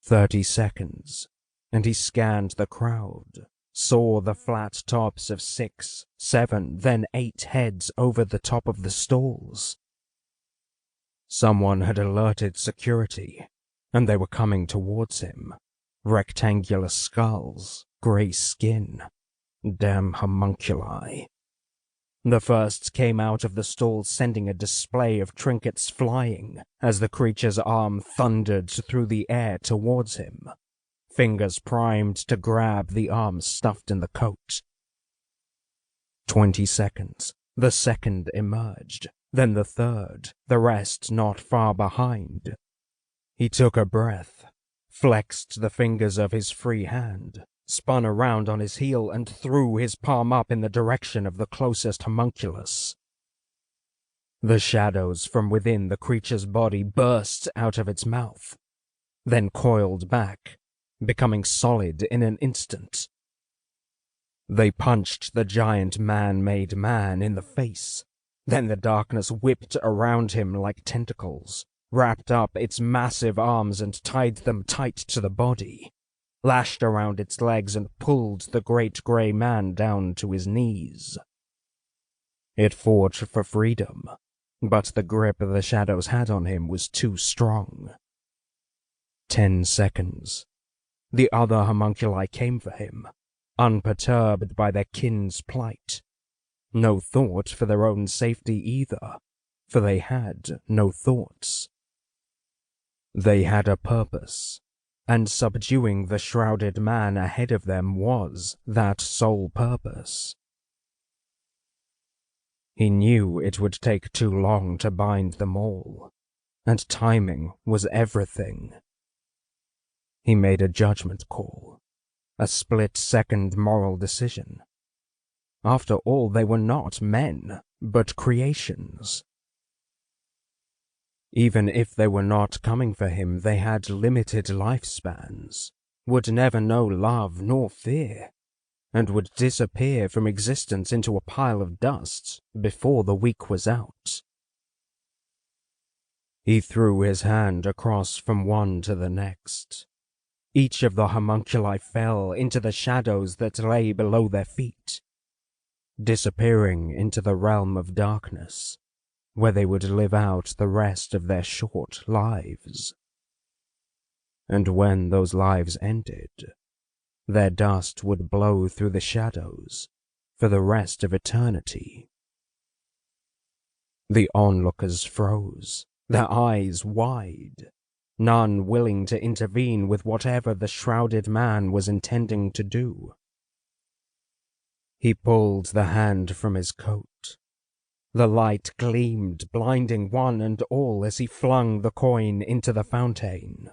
30 seconds, and he scanned the crowd, saw the flat tops of 6, 7, then 8 heads over the top of the stalls. Someone had alerted security, and they were coming towards him. Rectangular skulls, grey skin, damn homunculi. The first came out of the stall, sending a display of trinkets flying as the creature's arm thundered through the air towards him, fingers primed to grab the arm stuffed in the coat. 20 seconds. The second emerged, then the third, the rest not far behind. He took a breath, flexed the fingers of his free hand, spun around on his heel and threw his palm up in the direction of the closest homunculus. The shadows from within the creature's body burst out of its mouth, then coiled back, becoming solid in an instant. They punched the giant man-made man in the face. Then the darkness whipped around him like tentacles, wrapped up its massive arms and tied them tight to the body, lashed around its legs and pulled the great grey man down to his knees. It fought for freedom, but the grip the shadows had on him was too strong. 10 seconds. The other homunculi came for him, unperturbed by their kin's plight. No thought for their own safety either, for they had no thoughts. They had a purpose, and subduing the shrouded man ahead of them was that sole purpose. He knew it would take too long to bind them all, and timing was everything. He made a judgment call, a split-second moral decision. After all, they were not men, but creations. Even if they were not coming for him, they had limited lifespans, would never know love nor fear, and would disappear from existence into a pile of dust before the week was out. He threw his hand across from one to the next. Each of the homunculi fell into the shadows that lay below their feet, disappearing into the realm of darkness, where they would live out the rest of their short lives. And when those lives ended, their dust would blow through the shadows for the rest of eternity. The onlookers froze, their eyes wide, none willing to intervene with whatever the shrouded man was intending to do. He pulled the hand from his coat. The light gleamed, blinding one and all as he flung the coin into the fountain.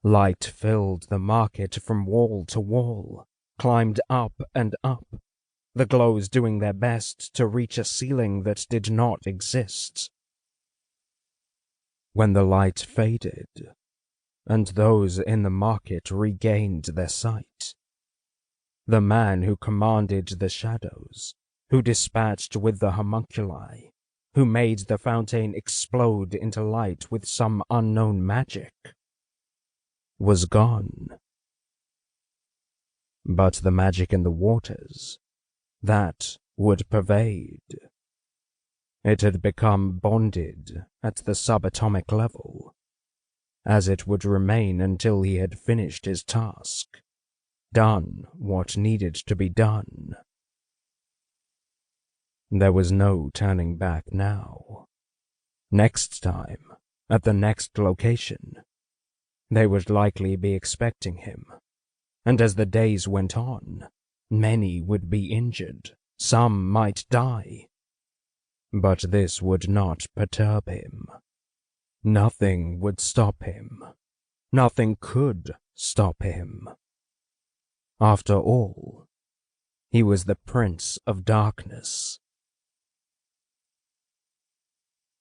Light filled the market from wall to wall, climbed up and up, the glows doing their best to reach a ceiling that did not exist. When the light faded, and those in the market regained their sight, the man who commanded the shadows, who dispatched with the homunculi, who made the fountain explode into light with some unknown magic, was gone. But the magic in the waters, that would pervade. It had become bonded at the subatomic level, as it would remain until he had finished his task, done what needed to be done. There was no turning back now. Next time, at the next location, they would likely be expecting him, and as the days went on, many would be injured, some might die. But this would not perturb him. Nothing would stop him. Nothing could stop him. After all, he was the Prince of Darkness.